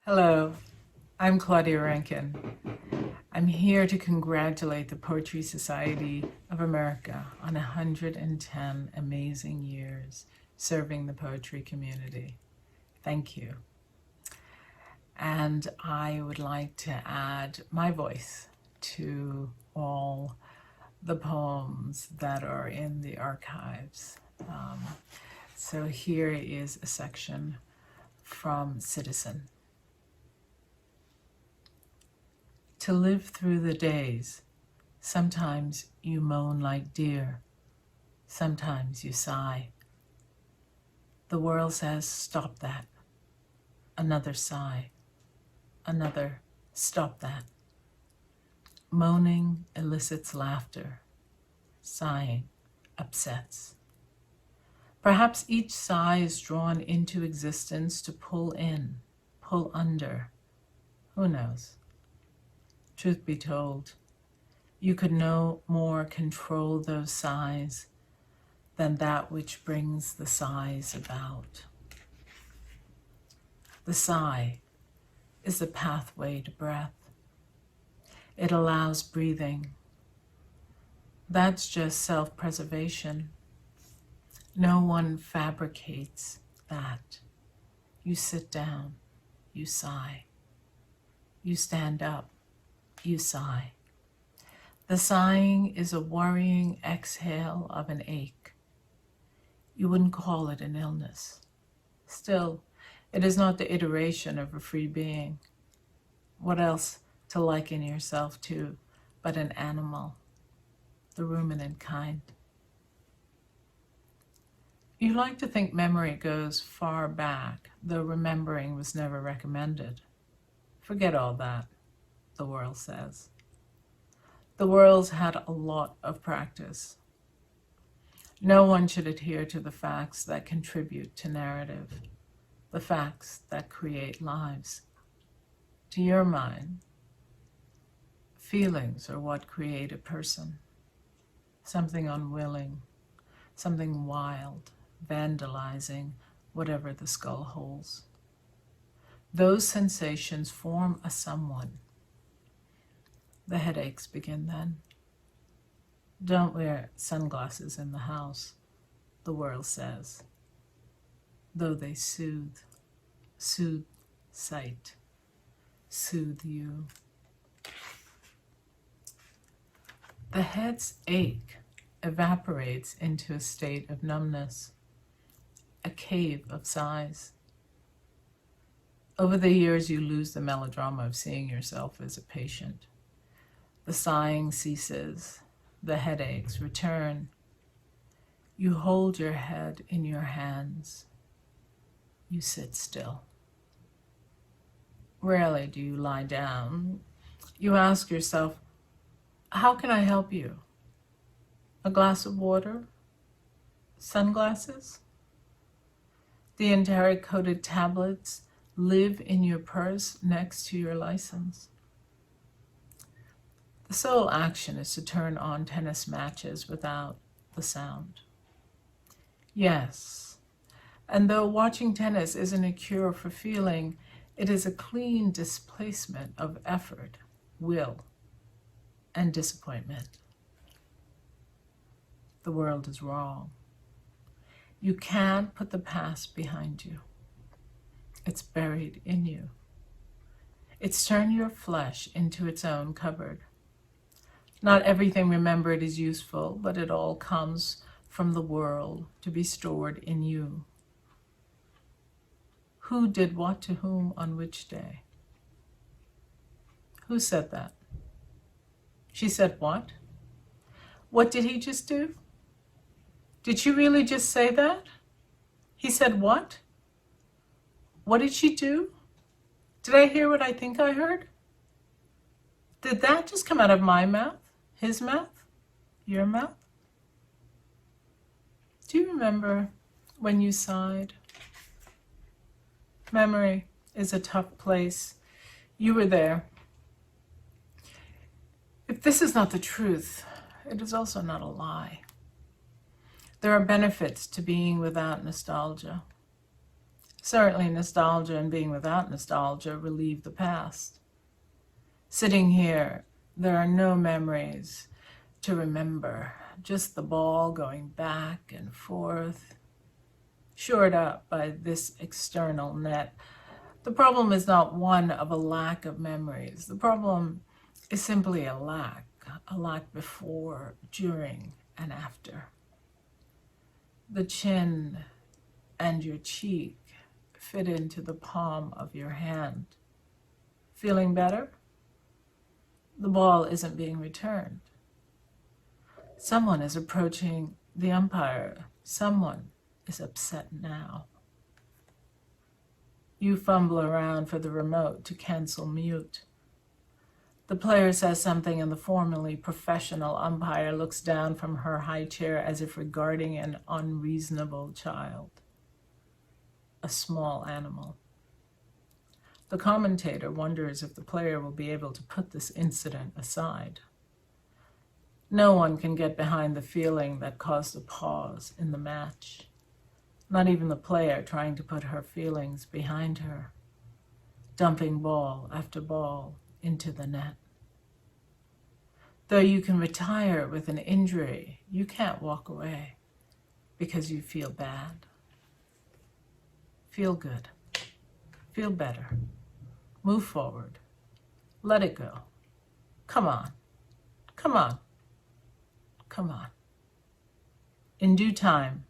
Hello, I'm Claudia Rankine. I'm here to congratulate the Poetry Society of America on 110 amazing years serving the poetry community. Thank you. And I would like to add my voice to all the poems that are in the archives. So here is a section from Citizen. To live through the days, sometimes you moan like deer, sometimes you sigh. The world says, stop that. Another sigh. Another, stop that. Moaning elicits laughter. Sighing upsets. Perhaps each sigh is drawn into existence to pull in, pull under. Who knows? Truth be told, you could no more control those sighs than that which brings the sighs about. The sigh is the pathway to breath. It allows breathing. That's just self-preservation. No one fabricates that. You sit down, you sigh. You stand up, you sigh. The sighing is a worrying exhale of an ache. You wouldn't call it an illness. Still, it is not the iteration of a free being. What else to liken yourself to but an animal, the ruminant kind? You like to think memory goes far back, though remembering was never recommended. Forget all that, the world says. The world's had a lot of practice. No one should adhere to the facts that contribute to narrative, the facts that create lives. To your mind, feelings are what create a person. Something unwilling, something wild, vandalizing whatever the skull holds. Those sensations form a someone. The headaches begin then. Don't wear sunglasses in the house, the world says, though they soothe sight, soothe you. The head's ache evaporates into a state of numbness, a cave of sighs. Over the years, you lose the melodrama of seeing yourself as a patient. The sighing ceases, the headaches return. You hold your head in your hands. You sit still. Rarely do you lie down. You ask yourself, how can I help you? A glass of water? Sunglasses? The enteric-coated tablets live in your purse next to your license. The sole action is to turn on tennis matches without the sound. Yes, and though watching tennis isn't a cure for feeling, it is a clean displacement of effort, will, and disappointment. The world is wrong. You can't put the past behind you. It's buried in you. It's turned your flesh into its own cupboard. Not everything remembered is useful, but it all comes from the world to be stored in you. Who did what to whom on which day? Who said that? She said what? What did he just do? Did she really just say that? He said what? What did she do? Did I hear what I think I heard? Did that just come out of my mouth? His mouth? Your mouth? Do you remember when you sighed? Memory is a tough place. You were there. If this is not the truth, it is also not a lie. There are benefits to being without nostalgia. Certainly nostalgia and being without nostalgia relieve the past. Sitting here, there are no memories to remember, just the ball going back and forth, shored up by this external net. The problem is not one of a lack of memories. The problem is simply a lack before, during, and after. The chin and your cheek fit into the palm of your hand. Feeling better? The ball isn't being returned. Someone is approaching the umpire. Someone is upset now. You fumble around for the remote to cancel mute. The player says something and the formerly professional umpire looks down from her high chair as if regarding an unreasonable child, a small animal. The commentator wonders if the player will be able to put this incident aside. No one can get behind the feeling that caused a pause in the match. Not even the player trying to put her feelings behind her, dumping ball after ball into the net. Though you can retire with an injury, you can't walk away because you feel bad. Feel good. Feel better. Move forward. Let it go. Come on. Come on. Come on. In due time,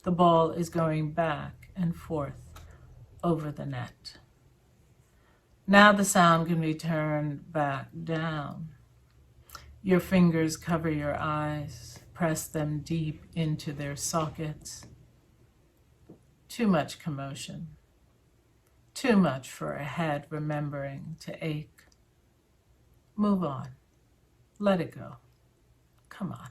the ball is going back and forth over the net. Now the sound can be turned back down. Your fingers cover your eyes, press them deep into their sockets. Too much commotion. Too much for a head remembering to ache. Move on. Let it go. Come on.